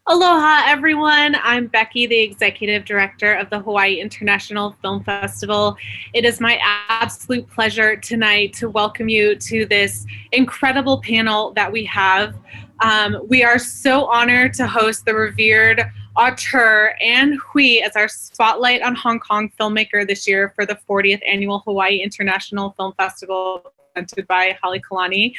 Aloha, everyone. I'm Becky, the Executive Director of the Hawaii International Film Festival. It is my absolute pleasure tonight to welcome you to this incredible panel that we have. We are so honored to host the revered auteur Anne Hui as our Spotlight on Hong Kong filmmaker this year for the 40th Annual Hawaii International Film Festival, presented by Holly Kalani.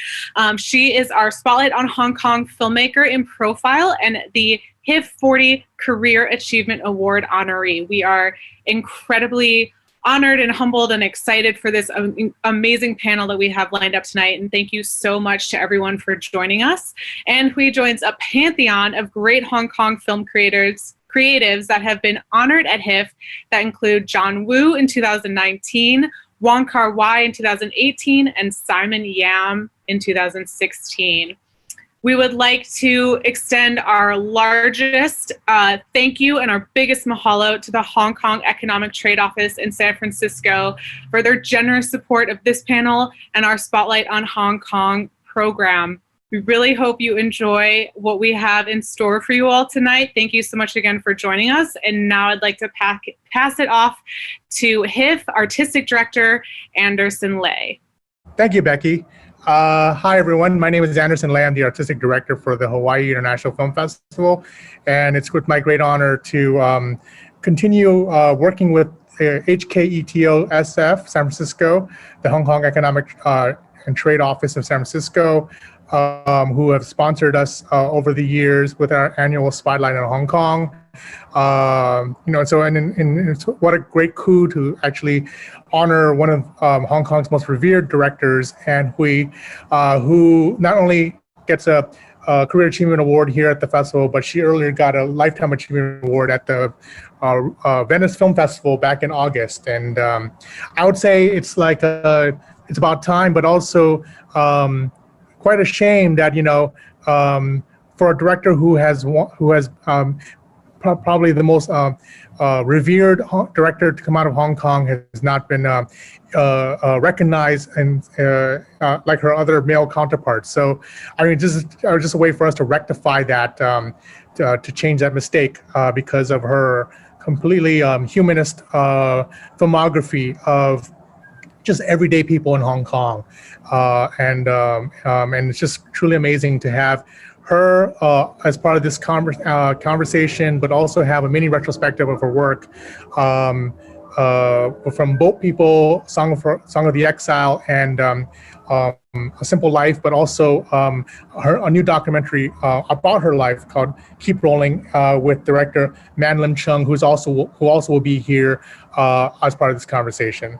She is our Spotlight on Hong Kong filmmaker in profile and the HIFF40 Career Achievement Award honoree. We are incredibly honored and humbled and excited for this amazing panel that we have lined up tonight. And thank you so much to everyone for joining us. And Hui joins a pantheon of great Hong Kong film creatives that have been honored at HIFF that include John Woo in 2019, Wong Kar-wai in 2018, and Simon Yam in 2016. We would like to extend our largest thank you and our biggest mahalo to the Hong Kong Economic Trade Office in San Francisco for their generous support of this panel and our Spotlight on Hong Kong program. We really hope you enjoy what we have in store for you all tonight. Thank you so much again for joining us. And now I'd like to pass it off to HIFF Artistic Director, Anderson Lay. Thank you, Becky. Hi, everyone. My name is Anderson Lay. I'm the Artistic Director for the Hawaii International Film Festival. And it's with my great honor to continue working with HKETO SF San Francisco, the Hong Kong Economic and Trade Office of San Francisco, who have sponsored us over the years with our annual Spotlight on Hong Kong. What a great coup to actually honor one of Hong Kong's most revered directors, Anne Hui, who not only gets a Career Achievement Award here at the festival, but she earlier got a Lifetime Achievement Award at the Venice Film Festival back in August. And I would say it's like it's about time, but also quite a shame that for a director who has probably the most revered director to come out of Hong Kong has not been recognized and like her other male counterparts. So I mean, just a way for us to rectify that, to change that mistake because of her completely humanist filmography of just everyday people in Hong Kong, and it's just truly amazing to have her as part of this conversation, but also have a mini retrospective of her work from Boat People, Song of the Exile, and A Simple Life, but also a new documentary about her life called Keep Rolling with director Man Lim Chung, who also will be here as part of this conversation.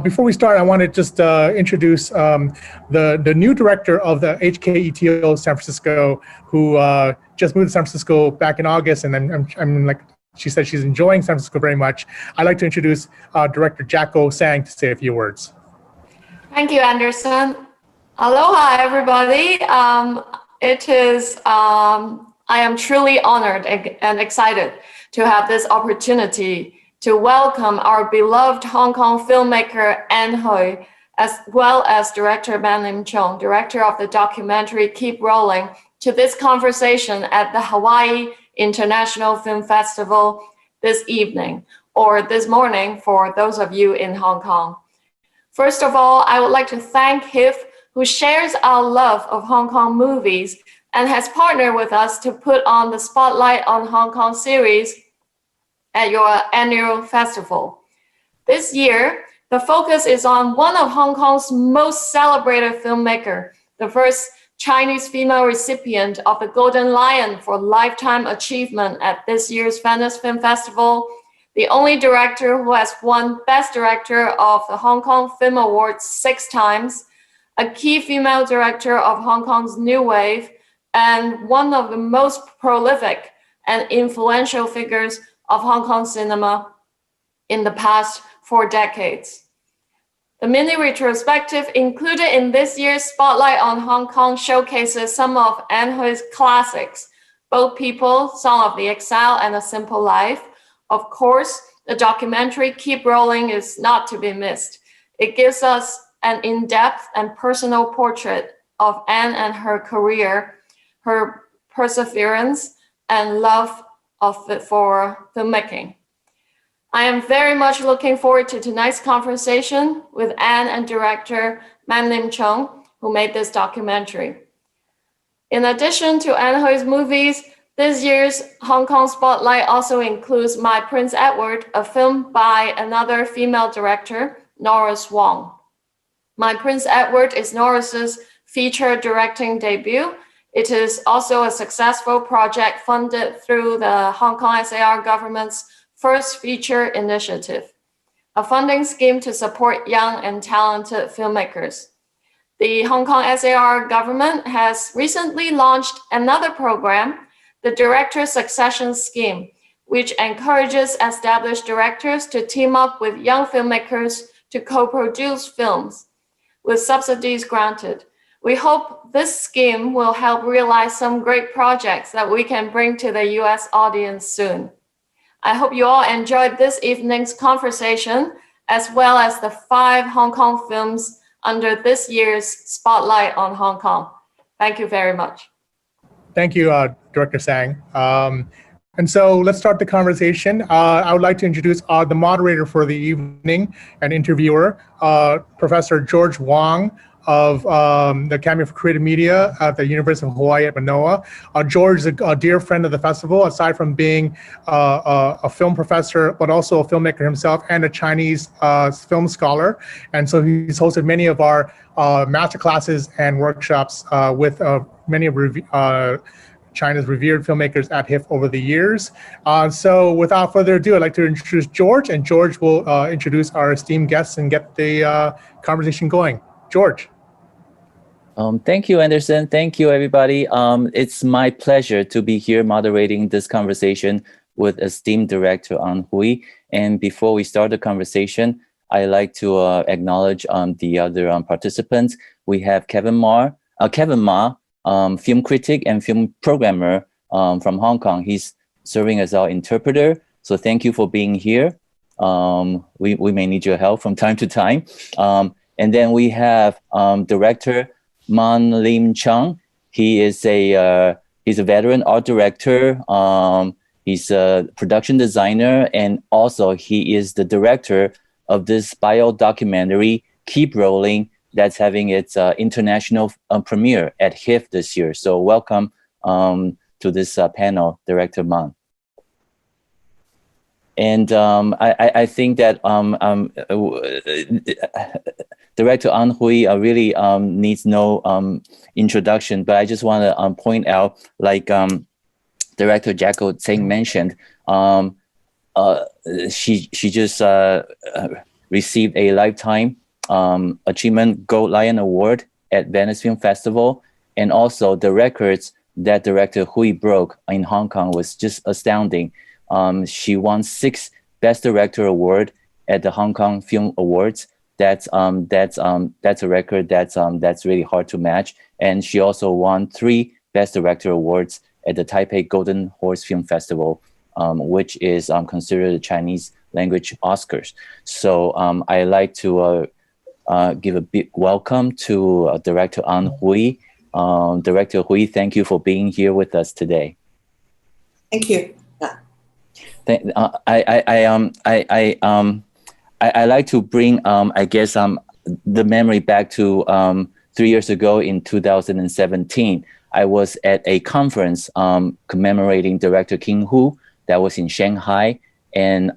Before we start, I want to just introduce the new director of the HKETO San Francisco, who just moved to San Francisco back in August, and I'm like, she said she's enjoying San Francisco very much. I'd like to introduce director Jacko Sang to say a few words. Thank you, Anderson. Aloha, everybody. I am truly honored and excited to have this opportunity to welcome our beloved Hong Kong filmmaker Anne Hui, as well as director Man Lim Chung, director of the documentary Keep Rolling, to this conversation at the Hawaii International Film Festival this evening, or this morning for those of you in Hong Kong. First of all, I would like to thank HIFF, who shares our love of Hong Kong movies and has partnered with us to put on the Spotlight on Hong Kong series at your annual festival. This year, the focus is on one of Hong Kong's most celebrated filmmakers, the first Chinese female recipient of the Golden Lion for Lifetime Achievement at this year's Venice Film Festival, the only director who has won Best Director of the Hong Kong Film Awards 6 times, a key female director of Hong Kong's New Wave, and one of the most prolific and influential figures of Hong Kong cinema in the past 4 decades. The mini retrospective included in this year's Spotlight on Hong Kong showcases some of Anne Hui's classics, Boat People, Song of the Exile, and A Simple Life. Of course, the documentary Keep Rolling is not to be missed. It gives us an in-depth and personal portrait of Anne and her career, her perseverance, and love for filmmaking. I am very much looking forward to tonight's conversation with Anne and director Man Lim Chung, who made this documentary. In addition to Anne Hui's movies, this year's Hong Kong Spotlight also includes My Prince Edward, a film by another female director, Norris Wong. My Prince Edward is Norris's feature directing debut. It is also a successful project funded through the Hong Kong SAR government's First Feature Initiative, a funding scheme to support young and talented filmmakers. The Hong Kong SAR government has recently launched another program, the Director Succession Scheme, which encourages established directors to team up with young filmmakers to co-produce films, with subsidies granted. We hope this scheme will help realize some great projects that we can bring to the US audience soon. I hope you all enjoyed this evening's conversation, as well as the 5 Hong Kong films under this year's Spotlight on Hong Kong. Thank you very much. Thank you, Director Sang. And so let's start the conversation. I would like to introduce the moderator for the evening and interviewer, Professor George Wong of the Academy for Creative Media at the University of Hawaii at Manoa. George is a dear friend of the festival, aside from being a film professor, but also a filmmaker himself and a Chinese film scholar. And so he's hosted many of our master classes and workshops with many of China's revered filmmakers at HIFF over the years. So without further ado, I'd like to introduce George, and George will introduce our esteemed guests and get the conversation going. George. Thank you, Anderson. Thank you, everybody. It's my pleasure to be here moderating this conversation with esteemed director An Hui. And before we start the conversation, I'd like to acknowledge the other participants. We have Kevin Ma, film critic and film programmer from Hong Kong. He's serving as our interpreter. So thank you for being here. We may need your help from time to time. And then we have director Man Lim Chung. He's a veteran art director. He's a production designer, and also he is the director of this bio documentary, Keep Rolling, that's having its international premiere at HIFF this year. So welcome to this panel, Director Man. And I think that Director An Hui really needs no introduction, but I just want to point out, like Director Jacko Tseng mentioned, she just received a Lifetime Achievement Gold Lion Award at Venice Film Festival, and also the records that Director Hui broke in Hong Kong was just astounding. She won 6 Best Director Award at the Hong Kong Film Awards. That's a record that's really hard to match. And she also won 3 Best Director Awards at the Taipei Golden Horse Film Festival, which is considered the Chinese language Oscars. So I like to give a big welcome to Director An Hui. Director Hui, thank you for being here with us today. Thank you. I like to bring, I guess, the memory back to 3 years ago in 2017. I was at a conference commemorating Director King Hu that was in Shanghai, and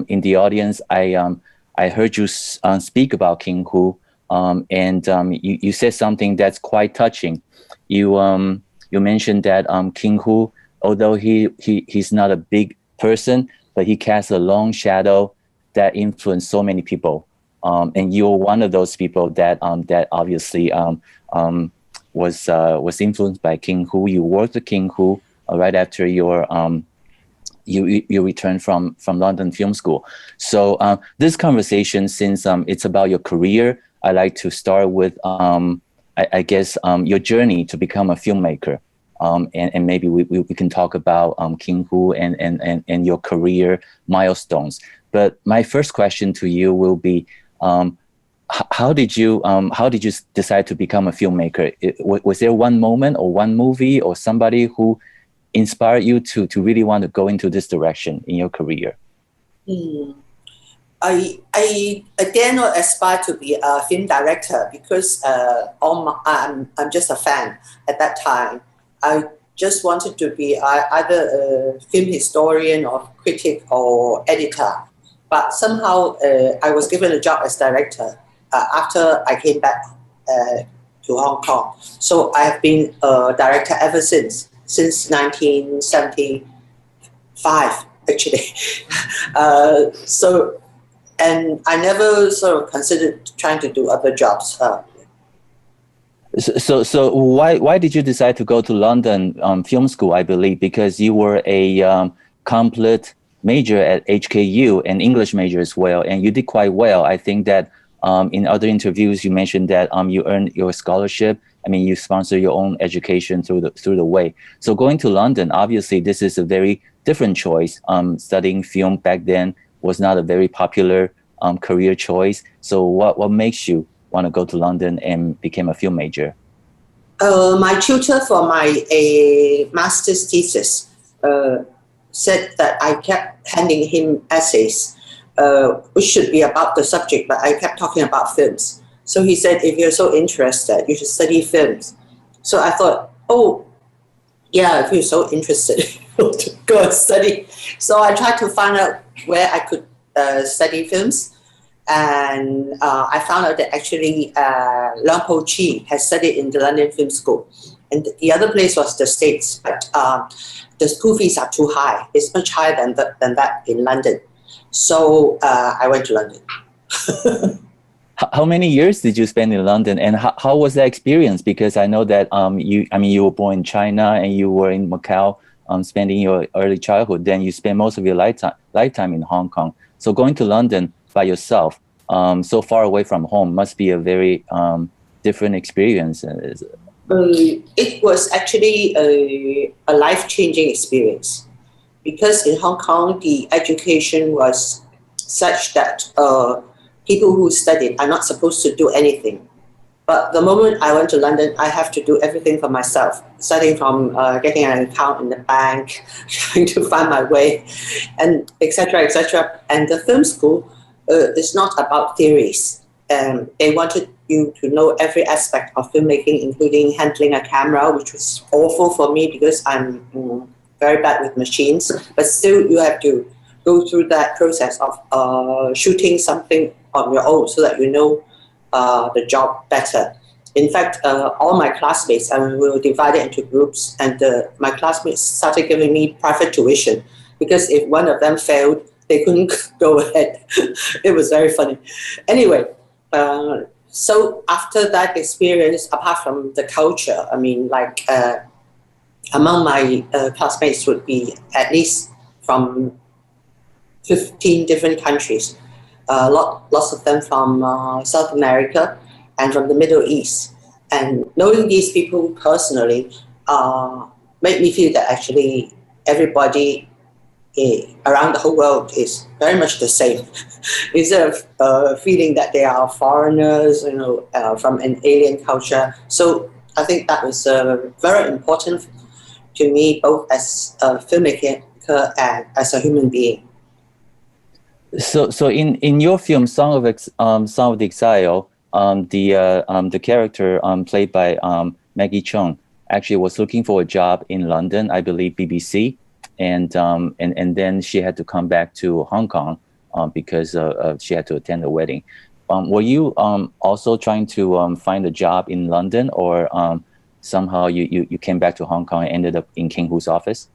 in the audience, I heard you speak about King Hu, and you said something that's quite touching. You mentioned that King Hu, although he's not a big person, but he casts a long shadow that influenced so many people, and you're one of those people that obviously was influenced by King Hu. You worked with King Hu right after your you returned from London Film School. So this conversation, since it's about your career, I like to start with I guess your journey to become a filmmaker. And maybe we can talk about King Hu and your career milestones. But my first question to you will be, how did you decide to become a filmmaker? Was there one moment or one movie or somebody who inspired you to really want to go into this direction in your career? I dare not aspire to be a film director because I'm just a fan at that time. I just wanted to be either a film historian or critic or editor. But somehow I was given a job as director after I came back to Hong Kong. So I have been a director ever since 1975, actually. And I never sort of considered trying to do other jobs. So why did you decide to go to London film school, I believe, because you were a complete major at HKU and English major as well, and you did quite well. I think that in other interviews you mentioned that you earned your scholarship. I mean, you sponsor your own education through the way. So going to London, obviously this is a very different choice. Studying film back then was not a very popular career choice. So what makes you want to go to London and become a film major? My tutor for my master's thesis said that I kept handing him essays, which should be about the subject, but I kept talking about films. So he said, if you're so interested, you should study films. So I thought, oh, yeah, if you're so interested, go and study. So I tried to find out where I could study films. And I found out that actually Leung Po Chi has studied in the London Film School. And the other place was the States, but the school fees are too high. It's much higher than that in London. So I went to London. How many years did you spend in London, and how was that experience? Because I know that you were born in China and you were in Macau, spending your early childhood. Then you spent most of your lifetime in Hong Kong. So going to London by yourself, so far away from home, must be a very different experience. It was actually a life-changing experience, because in Hong Kong, the education was such that people who studied are not supposed to do anything. But the moment I went to London, I have to do everything for myself, starting from getting an account in the bank, trying to find my way, and et cetera, et cetera. And the film school is not about theories. They wanted you to know every aspect of filmmaking, including handling a camera, which was awful for me because I'm very bad with machines. But still, you have to go through that process of shooting something on your own so that you know the job better. In fact, all my classmates, we were divided into groups, and my classmates started giving me private tuition because if one of them failed, they couldn't go ahead. It was very funny. Anyway, so after that experience, apart from the culture, I mean, like among my classmates would be at least from 15 different countries. Lots of them from South America and from the Middle East. And knowing these people personally made me feel that actually everybody around the whole world is very much the same. Instead of feeling that they are foreigners, from an alien culture. So I think that was very important to me, both as a filmmaker and as a human being. So in your film Song of the Exile, the character played by Maggie Cheung actually was looking for a job in London, I believe BBC, and then she had to come back to Hong Kong because she had to attend a wedding. Were you also trying to find a job in London, or somehow you came back to Hong Kong and ended up in King Hu's office?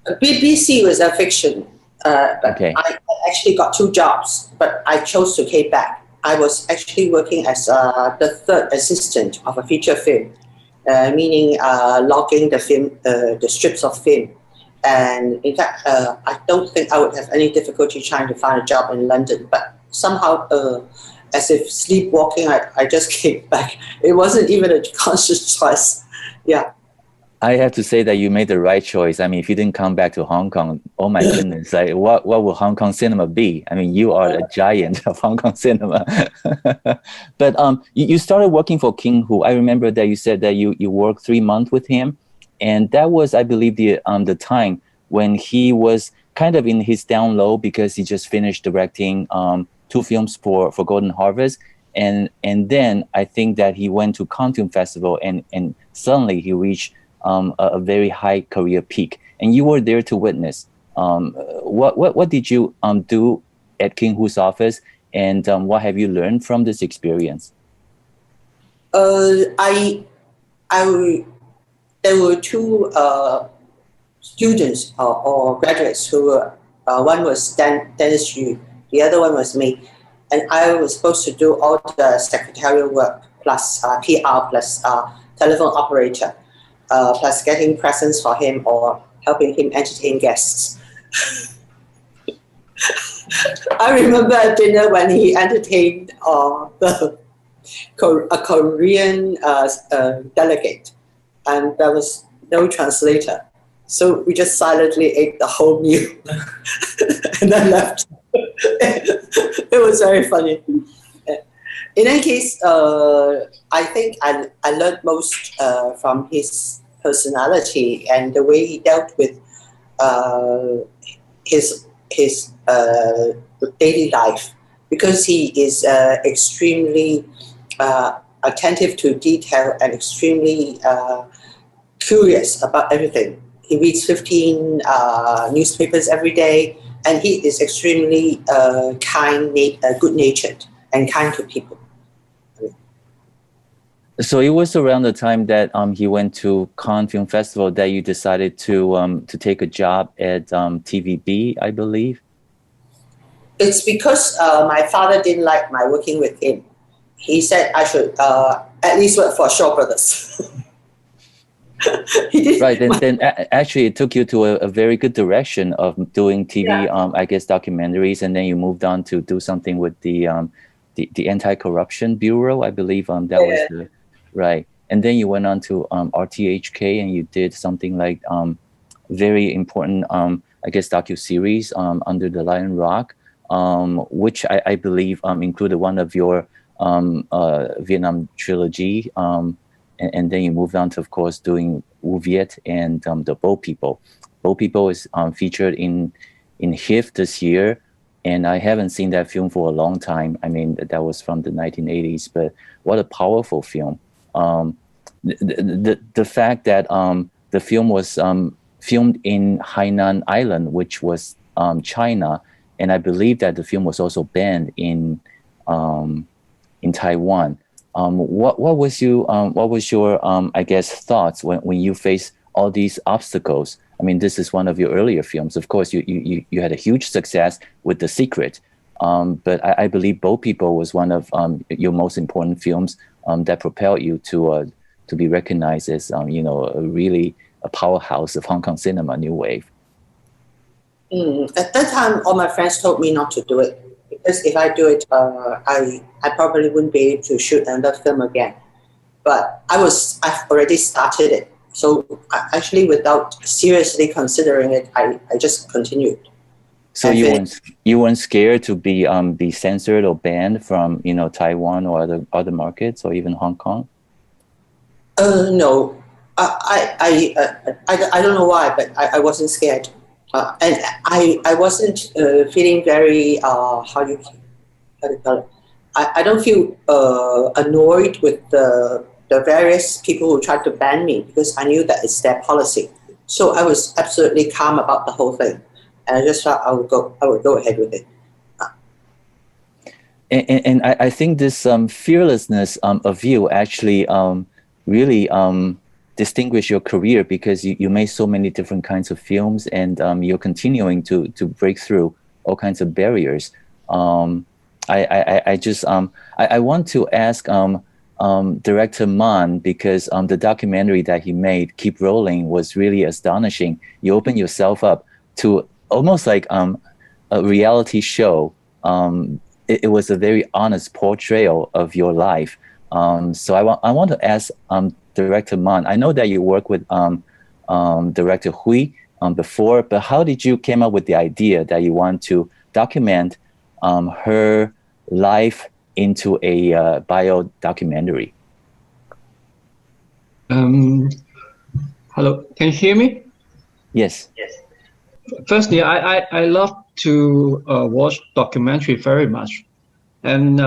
BBC was a fiction. Okay. I actually got 2 jobs, but I chose to come back. I was actually working as the third assistant of a feature film, meaning logging the film, the strips of film. And in fact, I don't think I would have any difficulty trying to find a job in London, but somehow, as if sleepwalking, I just came back. It wasn't even a conscious choice. Yeah. I have to say that you made the right choice. I mean, if you didn't come back to Hong Kong, oh my goodness, like what will Hong Kong cinema be? I mean, you are a giant of Hong Kong cinema. But you started working for King Hu. I remember that you said that you worked 3 months with him. And that was, I believe, the time when he was kind of in his down low because he just finished directing 2 films for Golden Harvest. And then I think that he went to Cannes Film Festival and suddenly he reached a very high career peak. And you were there to witness. What did you do at King Hu's office, and what have you learned from this experience? There were 2 students or graduates who were, one was Dennis Yu, the other one was me. And I was supposed to do all the secretarial work, plus PR, plus telephone operator, plus getting presents for him or helping him entertain guests. I remember a dinner when he entertained a Korean delegate, and there was no translator. So we just silently ate the whole meal and then left. It was very funny. In any case, I think I learned most from his personality and the way he dealt with his daily life, because he is extremely attentive to detail and extremely curious about everything. He reads 15 newspapers every day, and he is extremely good-natured and kind to people. So it was around the time that he went to Cannes Film Festival that you decided to take a job at TVB, I believe. It's because my father didn't like my working with him. He said I should at least work for Shaw Brothers. Right, then actually it took you to a very good direction of doing TV, I guess, documentaries, and then you moved on to do something with the Anti-Corruption Bureau, I believe. That was the right, and then you went on to RTHK, and you did something like very important, I guess, docu-series Under the Lion Rock, which I believe included one of your Vietnam trilogy. And then you moved on to, of course, doing Wu Viet and the Bo People. Bo People is featured in HIFF this year, and I haven't seen that film for a long time. I mean, that was from the 1980s, but what a powerful film. The fact that the film was filmed in Hainan Island, which was China, and I believe that the film was also banned in Taiwan. What was your I guess thoughts when you face all these obstacles? I mean, this is one of your earlier films. Of course, you had a huge success with The Secret, but I believe Bo People was one of your most important films that propelled you to be recognized as really a powerhouse of Hong Kong cinema, new wave. At that time, all my friends told me not to do it, because if I do it, I probably wouldn't be able to shoot another film again. But I've already started it. So actually, without seriously considering it, I just continued. So you weren't scared to be censored or banned from Taiwan or other markets or even Hong Kong? No, I don't know why, but I wasn't scared. And I wasn't feeling very how do you call it? I don't feel annoyed with the various people who tried to ban me, because I knew that it's their policy. So I was absolutely calm about the whole thing, and I just thought I would go ahead with it. And I think this fearlessness of you actually really distinguish your career, because you made so many different kinds of films, and you're continuing to break through all kinds of barriers. I want to ask Director Man, because the documentary that he made, Keep Rolling, was really astonishing. You opened yourself up to almost like a reality show. It was a very honest portrayal of your life. So I want to ask Director Man. I know that you worked with Director Hui before, but how did you came up with the idea that you want to document her life into a bio documentary? Hello, can you hear me? Yes. Firstly, I love to watch documentary very much, and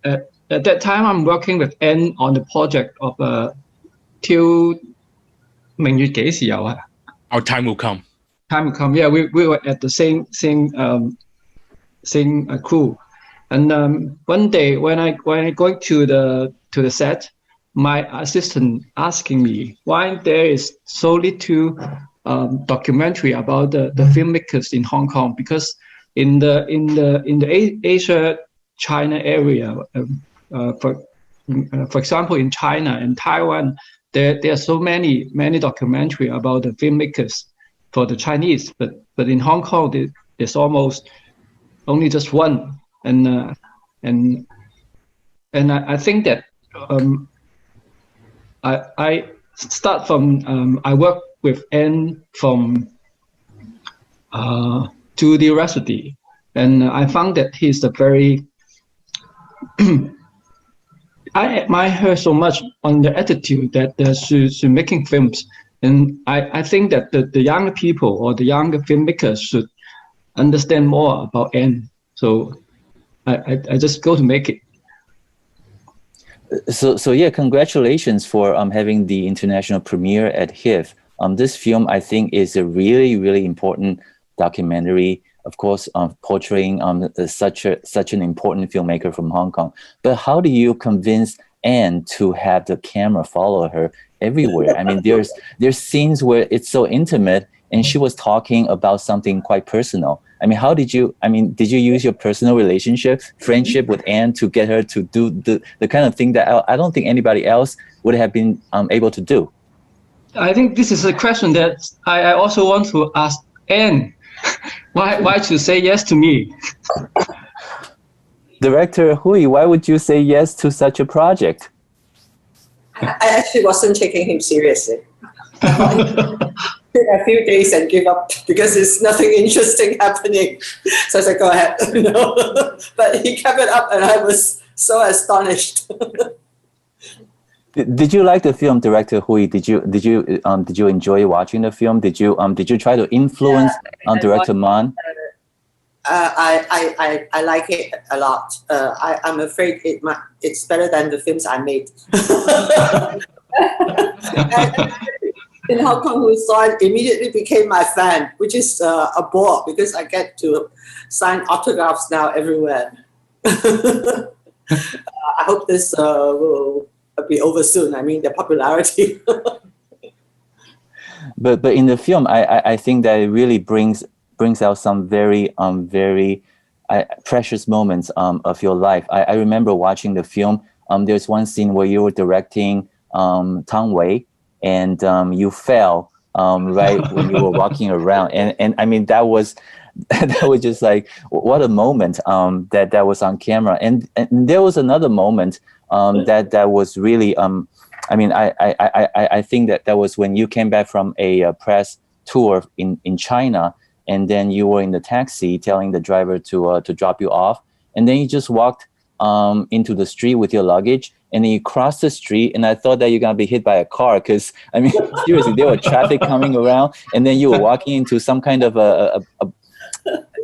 at that time I'm working with Anne on the project of Till 明月幾時有啊? Our time will come. Time will come. Yeah, we were at the same crew, and one day when I going to the set, my assistant asking me why there is so little documentary about the filmmakers in Hong Kong, because in the Asia China area, for example, in China and Taiwan, there are so many documentary about the filmmakers for the Chinese, but in Hong Kong there's almost only just one, and I think that I start from I work with Anne from to the university, and I found that he's a very I admire her so much on the attitude that she's making films, and I think that the younger people or the younger filmmakers should understand more about Anne. So I just go to make it. So yeah, congratulations for having the international premiere at HIFF. This film, I think, is a really important documentary, of course, portraying such an important filmmaker from Hong Kong. But how do you convince Anne to have the camera follow her everywhere? I mean, there's scenes where it's so intimate, and she was talking about something quite personal. I mean, did you use your personal friendship with Anne to get her to do the kind of thing that I don't think anybody else would have been able to do? I think this is a question that I also want to ask Anne. Why to say yes to me? Director Hui, why would you say yes to such a project? I actually wasn't taking him seriously. A few days and give up because there's nothing interesting happening. So I said, go ahead. But he kept it up, and I was so astonished. Did you like the film, Director Hui? Did you enjoy watching the film? Did you try to influence Director Man? I like it a lot. I'm afraid it's better than the films I made. In Hong Kong, who saw it immediately became my fan, which is a bore because I get to sign autographs now everywhere. I hope this will be over soon. I mean, the popularity. But in the film, I think that it really brings out some very precious moments of your life. I remember watching the film. There's one scene where you were directing Tang Wei, and you fell right when you were walking around, and I mean that was just like, what a moment that was on camera. And there was another moment that was really I mean I think that was when you came back from a press tour in China, and then you were in the taxi telling the driver to drop you off, and then you just walked into the street with your luggage, and then you crossed the street, and I thought that you're gonna be hit by a car, because I mean seriously, there was traffic coming around, and then you were walking into some kind of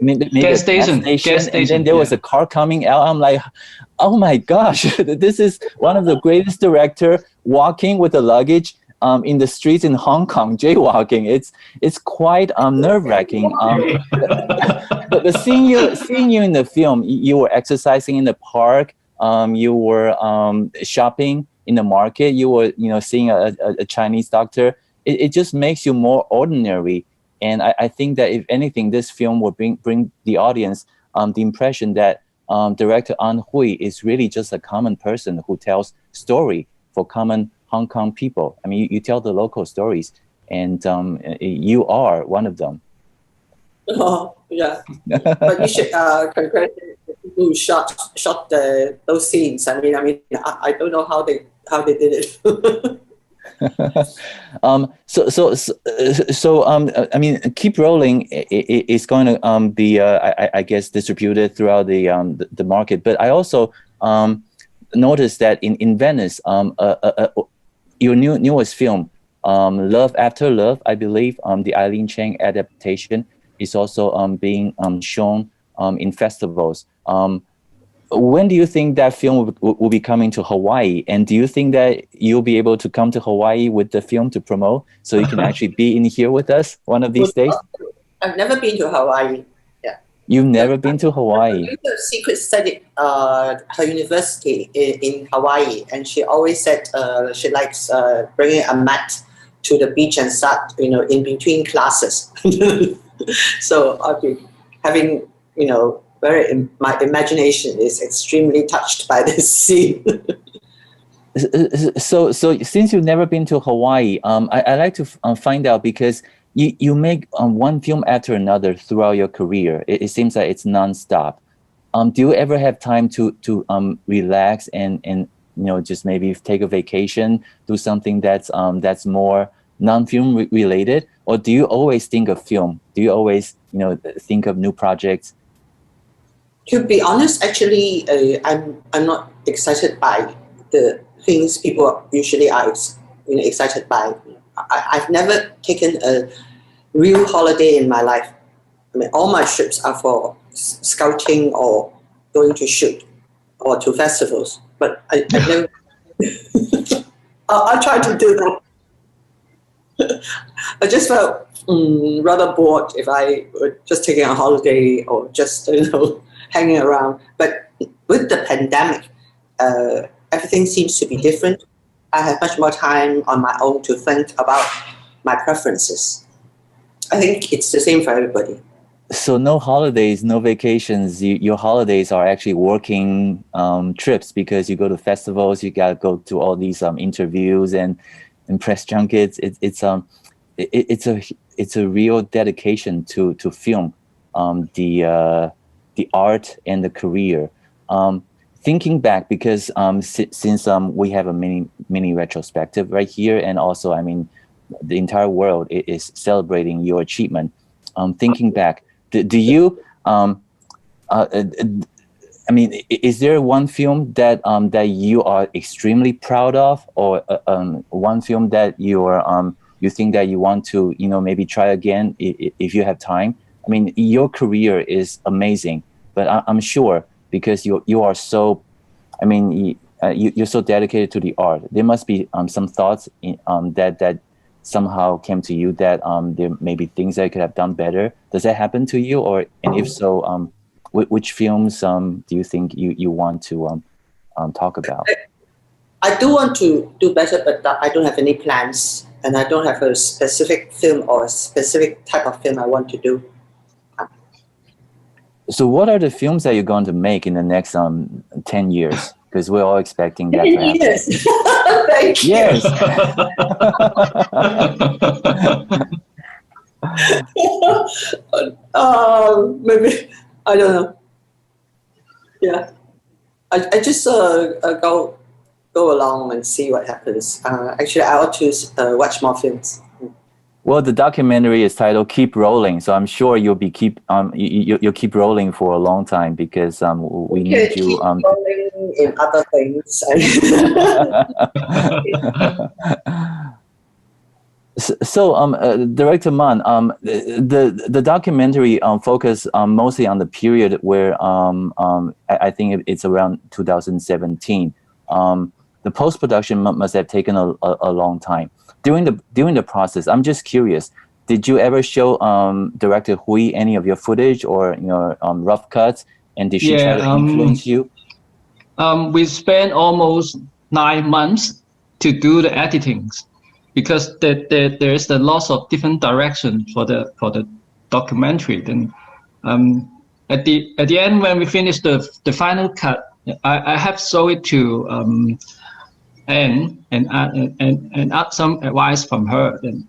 maybe gas station, and then there was a car coming out. I'm like, oh my gosh, this is one of the greatest director walking with the luggage in the streets in Hong Kong, jaywalking. It's quite nerve-wracking. But seeing you in the film, you were exercising in the park, you were shopping in the market, you were seeing a Chinese doctor. It just makes you more ordinary. And I think that if anything, this film will bring the audience the impression that director An Hui is really just a common person who tells story for common Hong Kong people. I mean, you tell the local stories, and you are one of them. Oh, yeah. But you should congratulate the people who shot those scenes. I mean, I don't know how they did it. I mean, Keep Rolling is going to be, I guess, distributed throughout the market. But I also noticed that in Venice, your newest film, Love After Love, I believe, the Eileen Chang adaptation is also being shown in festivals. When do you think that film will be coming to Hawaii? And do you think that you'll be able to come to Hawaii with the film to promote so you can actually be in here with us one of these days? I've never been to Hawaii. Yeah. You've never been to Hawaii? I secret studied her university in Hawaii, and she always said she likes bringing a mat to the beach and start, in between classes. So I've been having, my imagination is extremely touched by this scene. So since you've never been to Hawaii, I like to find out, because you make one film after another throughout your career. It seems like it's nonstop. Do you ever have time to relax and just maybe take a vacation, do something that's more non-film related, or do you always think of film? Do you always think of new projects? To be honest, actually, I'm not excited by the things people usually are excited by. I've never taken a real holiday in my life. I mean, all my trips are for scouting or going to shoot or to festivals. But I never. I'll try to do that. I just felt rather bored if I were just taking a holiday or just hanging around. But with the pandemic, everything seems to be different. I have much more time on my own to think about my preferences. I think it's the same for everybody. So no holidays, no vacations. Your holidays are actually working trips, because you go to festivals, you gotta go to all these interviews and press junkets. It's a real dedication to film, the art and the career. Thinking back, because since we have a mini retrospective right here, and also, I mean, the entire world is celebrating your achievement. Thinking back, do you? I mean, is there one film that you are extremely proud of, or one film that you think that you want to maybe try again if you have time? I mean, your career is amazing, but I'm sure, because you are so, I mean, you're so dedicated to the art. There must be some thoughts that somehow came to you that there may be things that you could have done better. Does that happen to you, and if so, which films do you think you want to talk about? I do want to do better, but I don't have any plans, and I don't have a specific film or a specific type of film I want to do. So what are the films that you're going to make in the next 10 years? Because we're all expecting that to happen. Yes. Thank you. Yes. Maybe, I don't know. Yeah. I just go along and see what happens. Actually, I ought to watch more films. Well, the documentary is titled "Keep Rolling," so I'm sure you'll keep rolling for a long time, because we need you. Keep rolling in other things. So, Director Man, the documentary focus mostly on the period where I think it's around 2017. The post-production must have taken a long time. During the process, I'm just curious, did you ever show Director Hui any of your footage or your rough cuts, and did she try to influence you? We spent almost 9 months to do the editings, because there is a lot of different direction for the documentary. Then at the end, when we finished the final cut, I have showed it to Anne and ask some advice from her. Then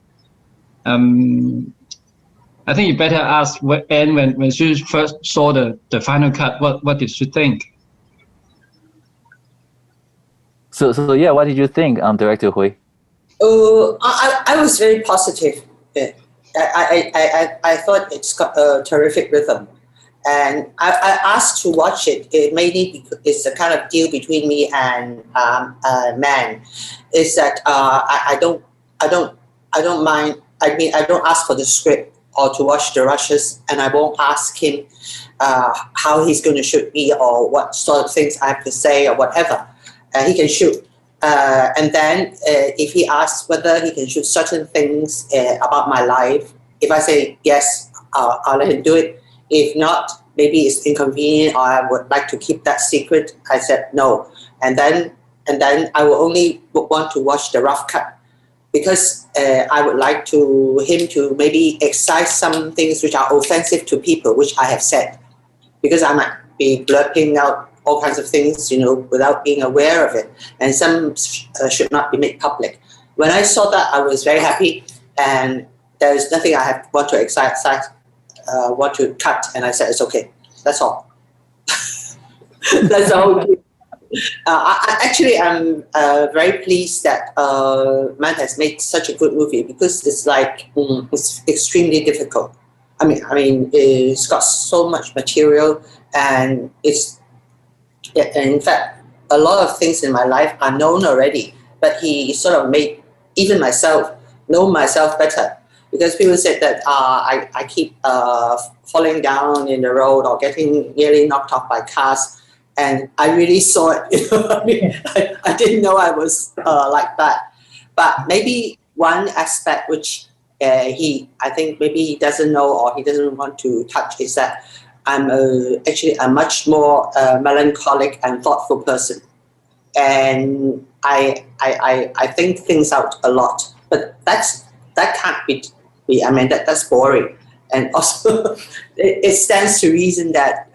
I think you better ask Anne when she first saw the final cut, what did she think? So yeah, what did you think, Director Hui? I was very positive. I thought it's got a terrific rhythm, and I asked to watch it. Mainly because it's a kind of deal between me and Man. Is that I don't I don't mind. I mean, I don't ask for the script or to watch the rushes, and I won't ask him how he's going to shoot me or what sort of things I have to say or whatever. He can shoot. And then if he asks whether he can shoot certain things about my life, if I say yes, I'll let him do it. If not, maybe it's inconvenient or I would like to keep that secret, I said no. And then I will only want to watch the rough cut, because I would like him to maybe excise some things which are offensive to people, which I have said, because I might be blurting out all kinds of things, without being aware of it, and some should not be made public. When I saw that, I was very happy, and there is nothing I want to excise, want to cut, and I said it's okay. That's all. That's all. I'm very pleased that Man has made such a good movie, because it's like it's extremely difficult. I mean, it's got so much material, and in fact, a lot of things in my life are known already. But he sort of made even myself know myself better, because people said that I keep falling down in the road or getting nearly knocked off by cars. And I really saw it. I mean, I didn't know I was like that. But maybe one aspect which I think maybe he doesn't know or he doesn't want to touch is that I'm actually a much more melancholic and thoughtful person, and I think things out a lot. But that can't be. I mean, that's boring. And also, it stands to reason that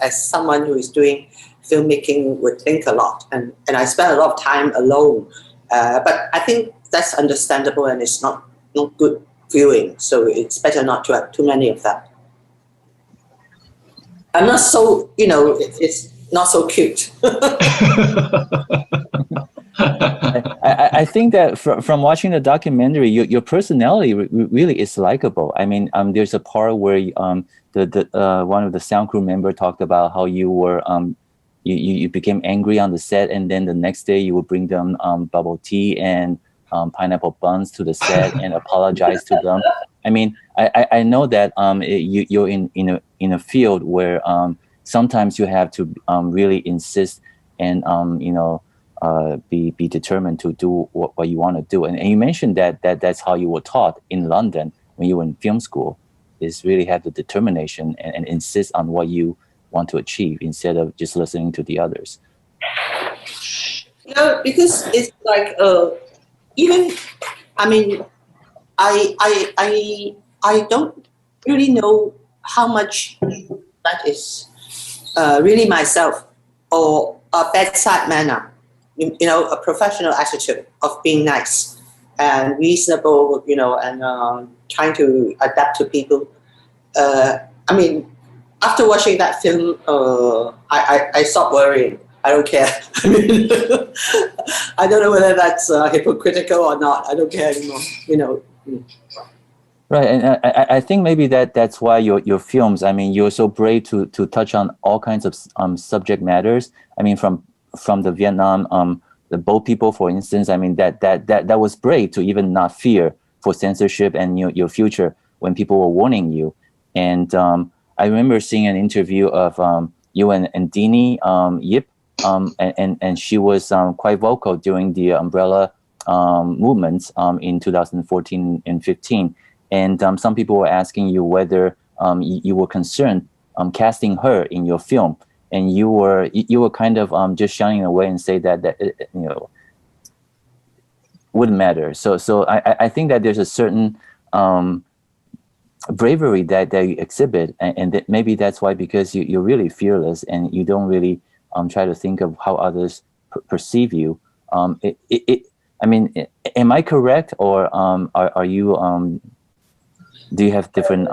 as someone who is doing filmmaking would think a lot, and I spend a lot of time alone. But I think that's understandable, and it's not good viewing. So it's better not to have too many of that. I'm not so, it's not so cute. I think that from watching the documentary, your personality really is likable. I mean, there's a part where the one of the sound crew member talked about how you were you became angry on the set, and then the next day you would bring them bubble tea and pineapple buns to the set and apologize to them. I mean, I know that you're in a field where sometimes you have to really insist and be determined to do what you want to do. And you mentioned that's how you were taught in London when you were in film school, is really have the determination and insist on what you want to achieve instead of just listening to the others. Because it's like I mean, I don't really know how much that is really myself, or a bedside manner, a professional attitude of being nice and reasonable, and trying to adapt to people. I mean, after watching that film, I stopped worrying. I don't care. I mean, I don't know whether that's hypocritical or not. I don't care anymore, Right, and I think maybe that's why your films, I mean, you're so brave to touch on all kinds of subject matters. I mean, from the Vietnam, the boat people, for instance. I mean, that was brave to even not fear for censorship and your future when people were warning you. And I remember seeing an interview of you and Dini Yip, and she was quite vocal during the umbrella movements in 2014 and 15. And some people were asking you whether you were concerned casting her in your film, and you were kind of just shying away and say that it, wouldn't matter. So I think that there's a certain bravery that you exhibit, and that maybe that's why, because you're really fearless and you don't really try to think of how others perceive you. I mean, am I correct, or are you? Do you have different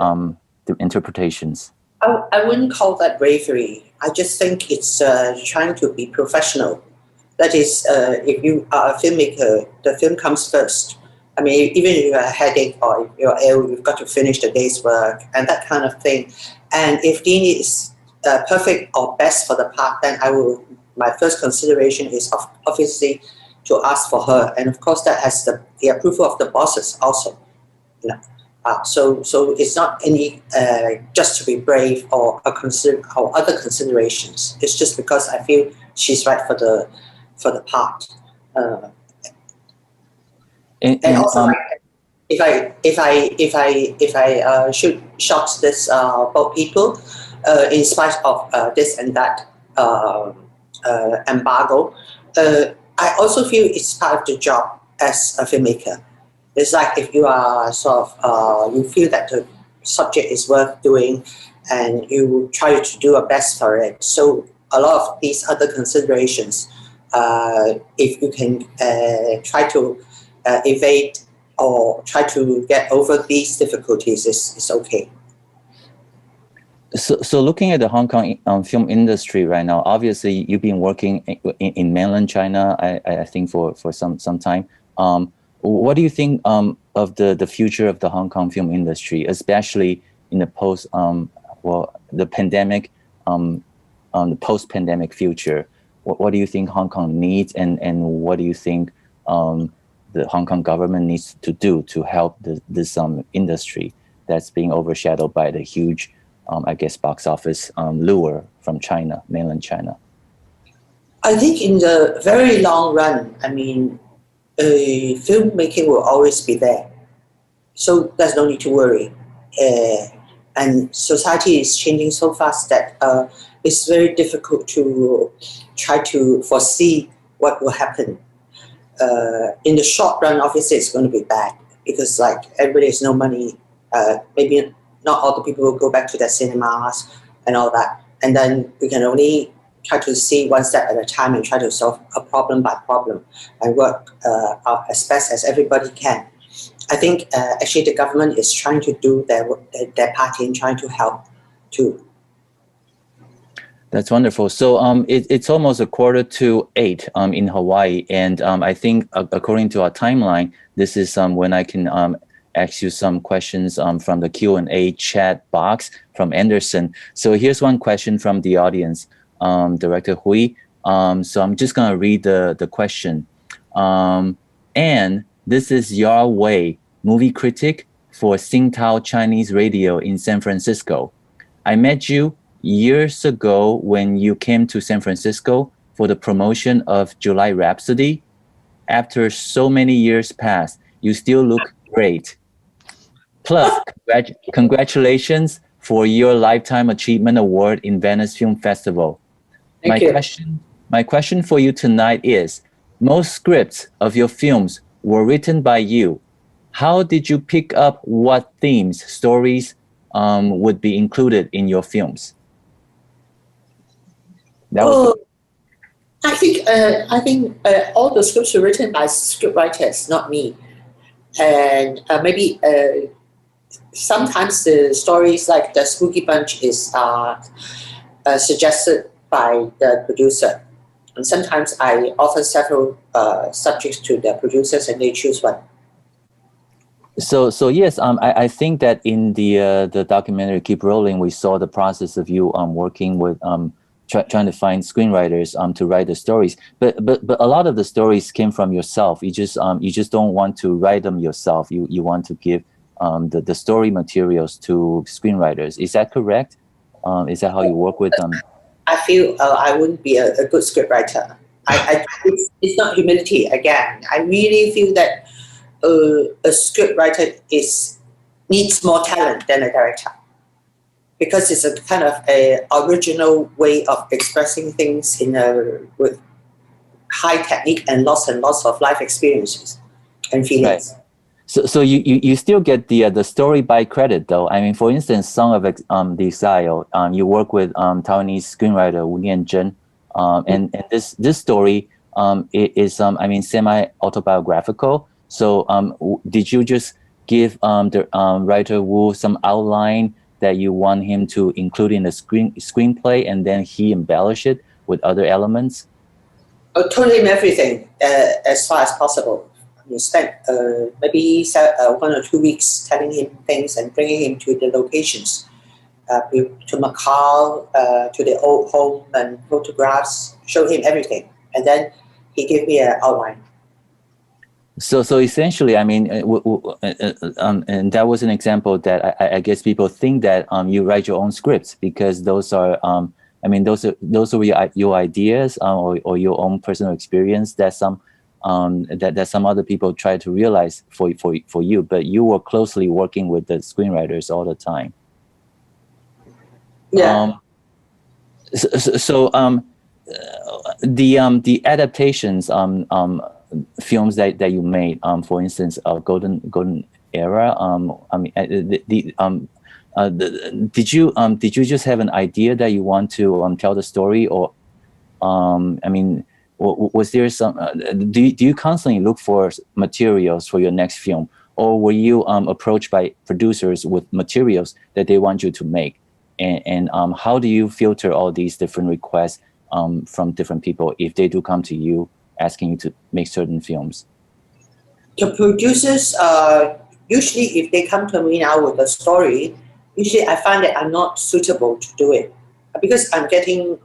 interpretations? I wouldn't call that bravery. I just think it's trying to be professional. That is, if you are a filmmaker, the film comes first. I mean, even if you have a headache or if you're ill, you've got to finish the day's work and that kind of thing. And if Dini is perfect or best for the part, then my first consideration is obviously to ask for her, and of course that has the approval of the bosses also. You know, so it's not any just to be brave or other considerations. It's just because I feel she's right for the part. And also, if I should shock this both people, in spite of this and that embargo, I also feel it's part of the job as a filmmaker. It's like if you are sort of you feel that the subject is worth doing, and you try to do your best for it. So a lot of these other considerations, if you can try to evade or try to get over these difficulties, is okay. So looking at the Hong Kong film industry right now, obviously you've been working in mainland China, I think for some time. What do you think of the future of the Hong Kong film industry, especially in the the pandemic, the post-pandemic future? What do you think Hong Kong needs, and what do you think the Hong Kong government needs to do to help this industry that's being overshadowed by the huge, I guess, box office lure from China, mainland China? I think in the very long run, I mean, filmmaking will always be there. So there's no need to worry. And society is changing so fast that it's very difficult to try to foresee what will happen. In the short run, obviously, it's going to be bad because, like, everybody has no money. Maybe not all the people will go back to their cinemas and all that. And then we can only try to see one step at a time and try to solve a problem by problem and work out as best as everybody can. I think actually the government is trying to do their part in trying to help too. That's wonderful. So it's almost 7:45 in Hawaii, and I think according to our timeline, this is when I can ask you some questions from the Q&A chat box from Anderson. So here's one question from the audience, Director Hui. So I'm just gonna read the question. And this is Yar Wei, movie critic for Tsingtao Chinese Radio in San Francisco. I met you years ago when you came to San Francisco for the promotion of July Rhapsody. After so many years passed, you still look great. Plus, congratulations for your Lifetime Achievement Award in Venice Film Festival. Thank you. My question for you tonight is, most scripts of your films were written by you. How did you pick up what themes, stories would be included in your films? I think all the scripts were written by script writers, not me. And maybe sometimes the stories like the Spooky Bunch is suggested by the producer. And sometimes I offer several subjects to the producers and they choose one. So yes, I think that in the documentary Keep Rolling, we saw the process of you working with trying to find screenwriters to write the stories. But a lot of the stories came from yourself. You just don't want to write them yourself. You want to give the story materials to screenwriters. Is that correct? Is that how you work with them? I feel I wouldn't be a good scriptwriter. It's not humility again. I really feel that a scriptwriter needs more talent than a director, because it's a kind of a original way of expressing things with high technique and lots of life experiences and feelings. Right. So you still get the story by credit though. I mean, for instance, Song of the Exile, you work with Taiwanese screenwriter Wu Nianzhen, and this story is I mean, semi-autobiographical. So did you just give the writer Wu some outline that you want him to include in the screenplay, and then he embellish it with other elements? I told him everything as far as possible. We spent maybe 1 or 2 weeks telling him things and bringing him to the locations, to Macau, to the old home and photographs, show him everything. And then he gave me an outline. So essentially, I mean, and that was an example that I guess people think that you write your own scripts because those are, I mean, those are your ideas or your own personal experience that some other people try to realize for you, but you were closely working with the screenwriters all the time. Yeah. The adaptations films that you made, for instance, Golden Era. I mean, did you just have an idea that you want to tell the story, or I mean, was there some? Do you constantly look for materials for your next film, or were you approached by producers with materials that they want you to make? And how do you filter all these different requests from different people if they do come to you asking you to make certain films? The producers, usually if they come to me now with a story, usually I find that I'm not suitable to do it because I'm getting,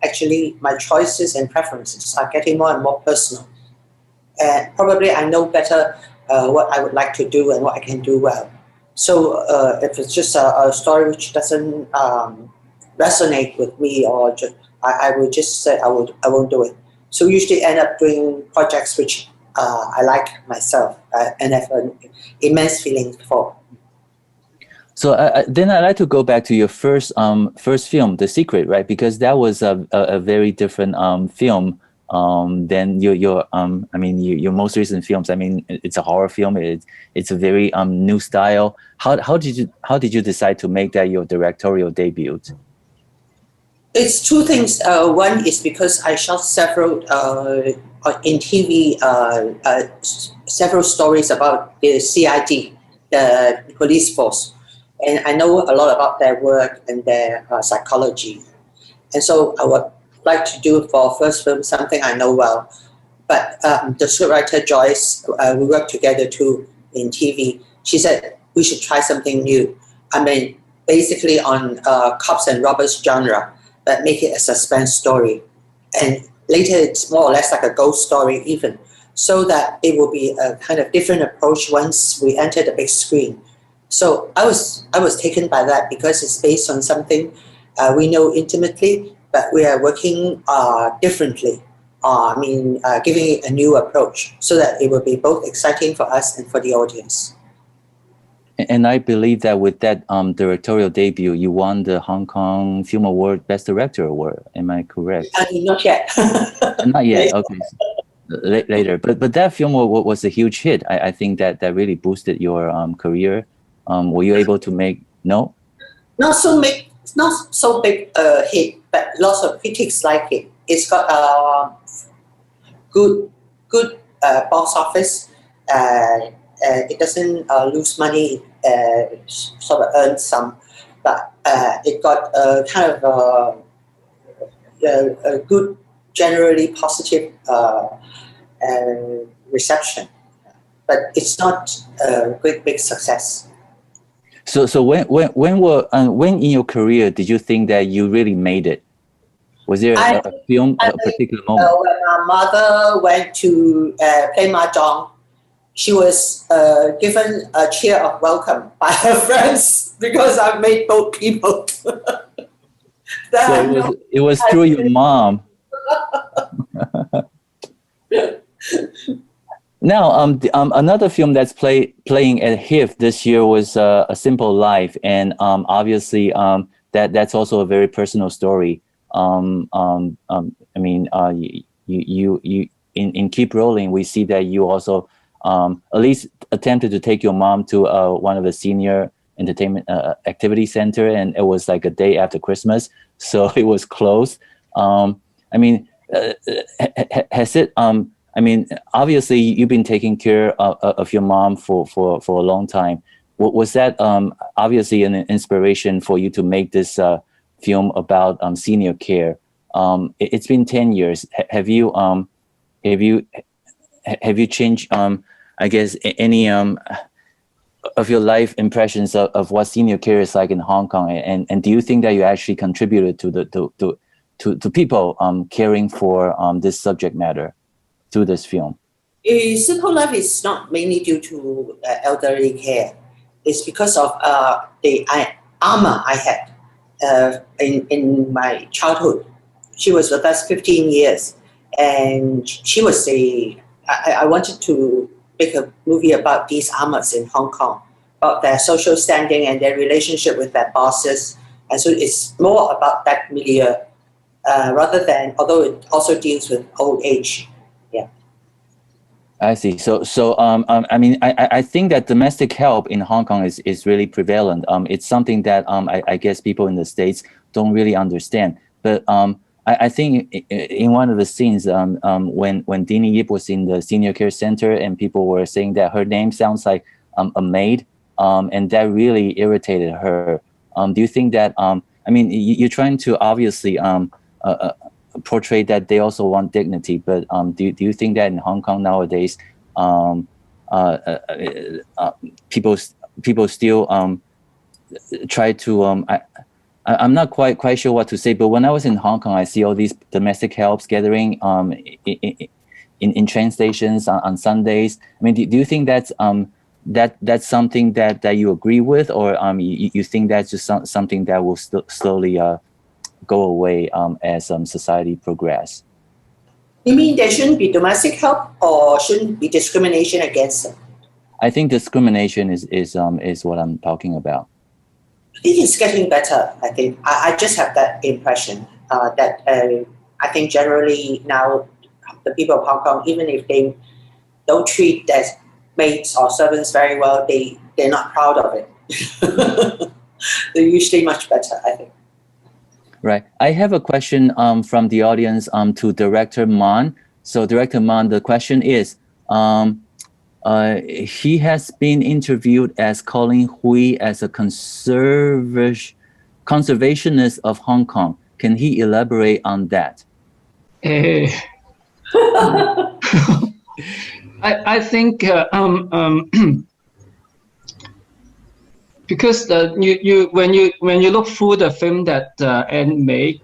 actually my choices and preferences are getting more and more personal. And probably I know better what I would like to do and what I can do well. So if it's just a story which doesn't resonate with me, or I will just say I won't do it. So usually end up doing projects which I like myself and have an immense feeling for. So then I'd like to go back to your first film, The Secret, right? Because that was a very different film than your I mean your most recent films. I mean, it's a horror film. It's a very new style. How did you decide to make that your directorial debut? It's two things. One is because I shot several in TV, several stories about the CID, the police force, and I know a lot about their work and their psychology, and so I would like to do for first film something I know well. But the scriptwriter Joyce, we worked together too in TV. She said we should try something new. I mean, basically on cops and robbers genre, but make it a suspense story. And later it's more or less like a ghost story even, so that it will be a kind of different approach once we enter the big screen. So I was taken by that because it's based on something we know intimately, but we are working differently. I mean, giving it a new approach so that it will be both exciting for us and for the audience. And I believe that with that directorial debut, you won the Hong Kong Film Award Best Director Award. Am I correct? Not yet. Not yet. Okay, so later. But that film was a huge hit. I think that really boosted your career. Were you able to make Not so big hit, but lots of critics like it. It's got a good box office. It doesn't lose money, sort of earns some, but it got kind of a good, generally positive reception, but it's not a great big success. So when in your career did you think that you really made it? Was there a film, a particular moment? When my mother went to play mahjong, she was given a cheer of welcome by her friends because I made both people. So it was through your mom. Now, another film that's playing at HIFF this year was A Simple Life, and obviously that's also a very personal story. I mean, you in Keep Rolling, we see that you also at least attempted to take your mom to one of the senior entertainment activity center, and it was like a day after Christmas, so it was closed. I mean, has it? I mean, obviously you've been taking care of your mom for a long time. Was that obviously an inspiration for you to make this film about senior care? It's been 10 years. Have you changed? I guess any of your life impressions of what senior care is like in Hong Kong, and do you think that you actually contributed to people caring for this subject matter through this film? Simple life is not mainly due to elderly care. It's because of the armor I had in my childhood. She was with us 15 years, and she was I wanted to make a movie about these armors in Hong Kong, about their social standing and their relationship with their bosses. And so it's more about that milieu rather than, although it also deals with old age. Yeah. I see. I mean, I think that domestic help in Hong Kong is really prevalent. It's something that I guess people in the States don't really understand. But I think in one of the scenes, when Dini Yip was in the senior care center and people were saying that her name sounds like a maid, and that really irritated her. Do you think that, I mean, you're trying to obviously portray that they also want dignity, but do you think that in Hong Kong nowadays, people still try to, I'm not quite sure what to say, but when I was in Hong Kong, I see all these domestic helps gathering in train stations on Sundays. I mean, do you think that's that's something that you agree with, or you think that's just something that will slowly go away as society progress? You mean there shouldn't be domestic help, or shouldn't be discrimination against them? I think discrimination is what I'm talking about. I think it's getting better. I think I just have that impression that I think generally now the people of Hong Kong, even if they don't treat their maids or servants very well, they're not proud of it. They're usually much better, I think. Right. I have a question from the audience to Director Man. So Director Man, the question is, he has been interviewed as calling Hui as a conservationist of Hong Kong. Can he elaborate on that? I think because when you look through the film that Anne made,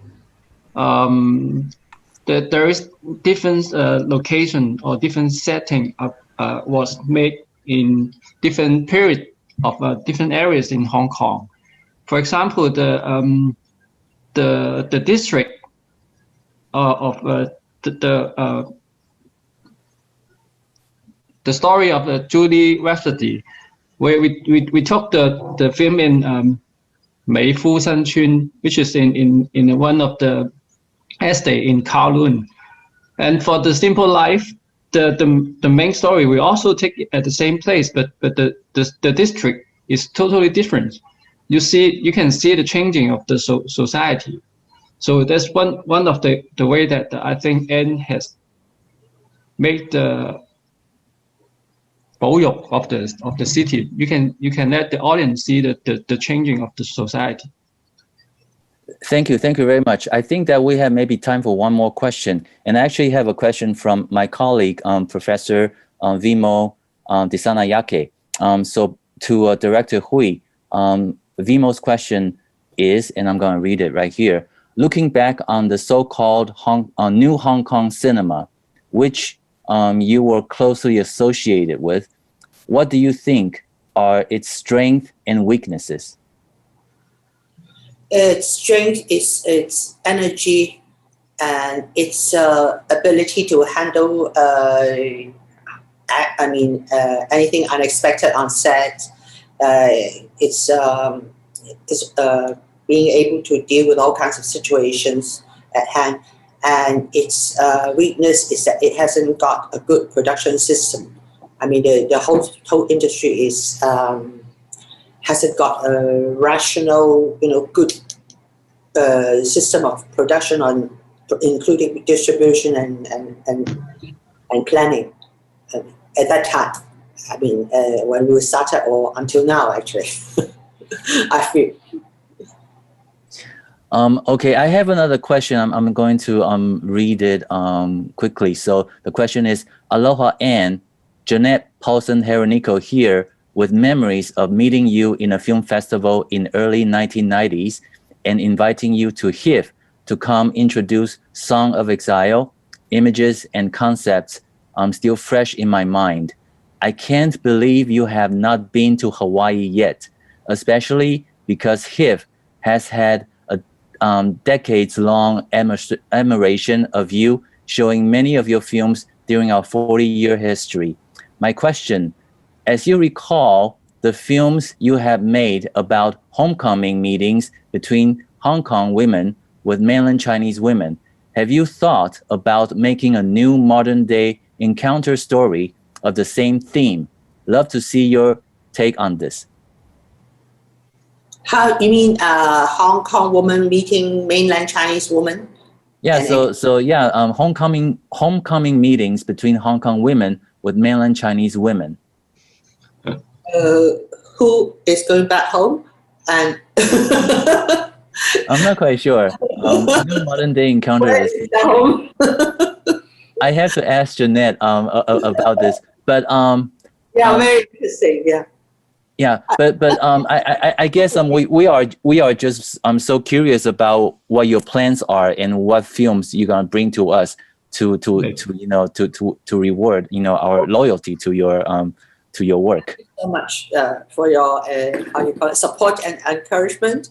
there is different location or different setting was made in different period of different areas in Hong Kong. For example, the district of the story of the Julie Rhapsody, where we took the film in Mei Fu Shan Chun, which is in one of the estate in Kowloon. And for the Simple Life, the main story we also take it at the same place, but the district is totally different. You can see the changing of the society. So that's one of the way that I think Anne has made the of the city. You can let the audience see the changing of the society. Thank you very much. I think that we have maybe time for one more question, and I actually have a question from my colleague, Professor Vimo Disanayake. So to Director Hui, Vimo's question is, and I'm going to read it right here. Looking back on the so-called New Hong Kong cinema, which you were closely associated with, what do you think are its strengths and weaknesses? Its strength is its energy and its ability to handle anything unexpected on set. It's being able to deal with all kinds of situations at hand. And its weakness is that it hasn't got a good production system. I mean, the whole industry is hasn't got a rational, good system of production including distribution and planning at that time. I mean, when we started or until now, actually, I feel. Okay, I have another question. I'm going to read it quickly. So the question is, Aloha Anne, Jeanette Paulson Heronico here with memories of meeting you in a film festival in early 1990s and inviting you to HIFF to come introduce Song of Exile, images and concepts still fresh in my mind. I can't believe you have not been to Hawaii yet, especially because HIFF has had a decades-long admiration of you, showing many of your films during our 40-year history. My question, as you recall the films you have made about homecoming meetings between Hong Kong women with mainland Chinese women, have you thought about making a new modern-day encounter story of the same theme? Love to see your take on this. How you mean Hong Kong woman meeting mainland Chinese woman? Yeah, And homecoming meetings between Hong Kong women with mainland Chinese women. Who is going back home? And I'm not quite sure. Modern day encounter where is is the home? I have to ask Jeanette about this, but Yeah, very interesting. Yeah. yeah, but I guess we are just so curious about what your plans are and what films you're gonna bring to us to reward our loyalty to your work. Thank you so much for your how you call it, support and encouragement.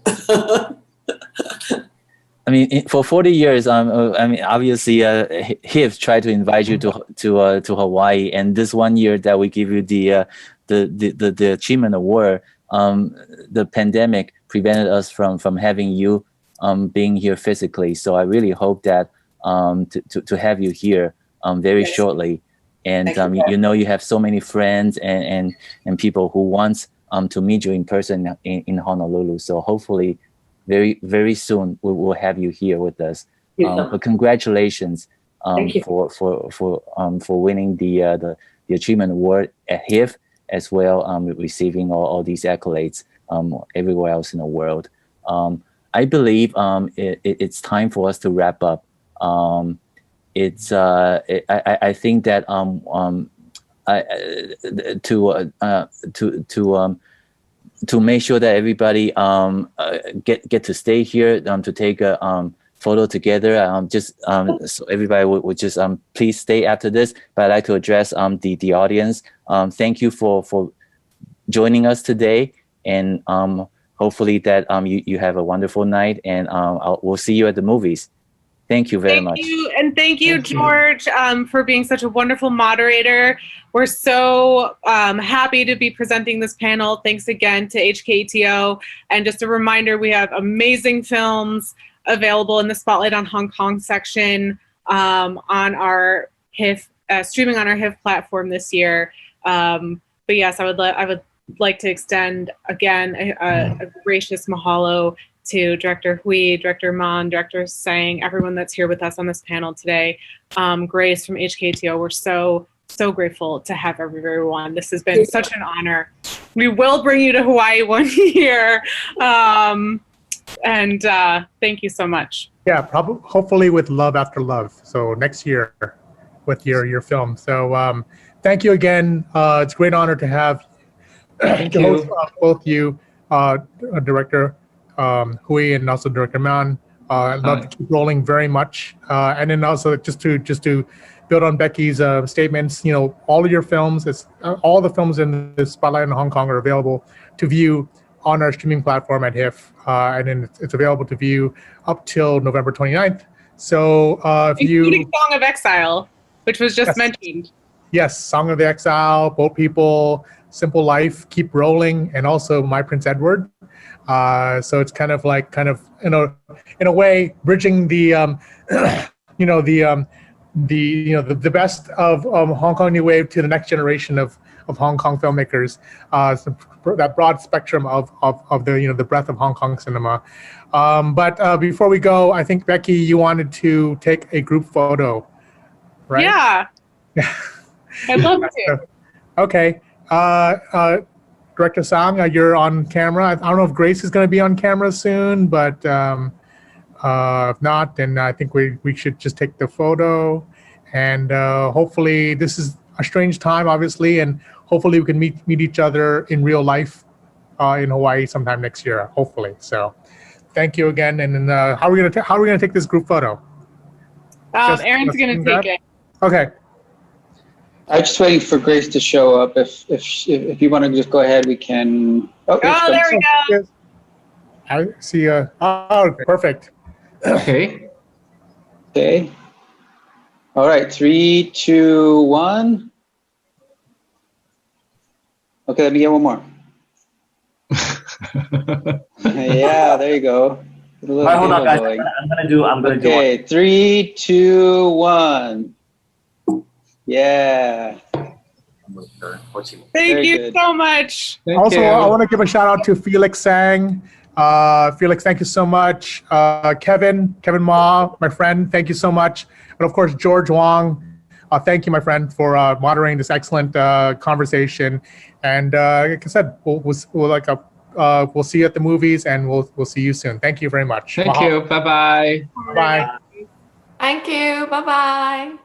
I mean, for 40 years, I mean, obviously, HIFF tried to invite you to Hawaii, and this one year that we give you the achievement award, the pandemic prevented us from having you being here physically. So I really hope that to have you here very shortly, and you have so many friends and people who want to meet you in person in Honolulu. So hopefully, very soon we will have you here with us. But congratulations for winning the achievement award at HIFF, as well receiving all these accolades everywhere else in the world. I believe it's time for us to wrap up. I think that to make sure that everybody get to stay here to take a photo together, so everybody would just please stay after this. But I'd like to address the audience. Thank you for joining us today, and hopefully that you have a wonderful night, and we'll see you at the movies. Thank you very much. Thank you, George, for being such a wonderful moderator. We're so happy to be presenting this panel. Thanks again to HKETO. And just a reminder, we have amazing films available in the Spotlight on Hong Kong section on our HIFF, streaming on our HIFF platform this year. But yes, I would like to extend again a gracious mahalo to Director Hui, Director Man, Director Sang, everyone that's here with us on this panel today. Grace from HKTO, we're so grateful to have everyone. This has been such an honor. We will bring you to Hawaii one year. And thank you so much. Yeah, hopefully with Love After Love. So next year with your film. So thank you again. It's a great honor to have both you, Director Hui and also Director Man. I'd love to keep rolling very much. And then also just to build on Becky's statements, all of your films, all the films in the Spotlight in Hong Kong are available to view on our streaming platform at HIFF. And then it's available to view up till November 29th. So including Song of Exile, which was just mentioned. Yes, Song of the Exile, Boat People, Simple Life, Keep Rolling, and also My Prince Edward. So it's kind of in a way bridging the the best of Hong Kong New Wave to the next generation of Hong Kong filmmakers. That broad spectrum of the breadth of Hong Kong cinema. But before we go, I think Becky, you wanted to take a group photo, right? Yeah. I'd love to. Okay. Director Sang, you're on camera. I don't know if Grace is going to be on camera soon, but if not, then I think we should just take the photo. And hopefully, this is a strange time, obviously, and hopefully we can meet each other in real life in Hawaii sometime next year. Hopefully. So, thank you again. And then, how are we gonna take this group photo? Aaron's gonna take it. Okay. I'm just waiting for Grace to show up. If you want to just go ahead, we can. Oh, there we go. I see. Oh, perfect. Okay. Okay. All right. 3, 2, 1. Okay, let me get one more. Yeah, there you go. Hold on, guys. I'm gonna do. Okay, 3, 2, 1. Yeah. Thank you so much. Thank you. I want to give a shout out to Felix Sang. Felix, thank you so much. Kevin Ma, my friend, thank you so much. And of course, George Wong, thank you, my friend, for moderating this excellent conversation. And like I said, we'll see you at the movies, and we'll see you soon. Thank you very much. Thank you. Bye-bye. Bye. Thank you. Bye-bye.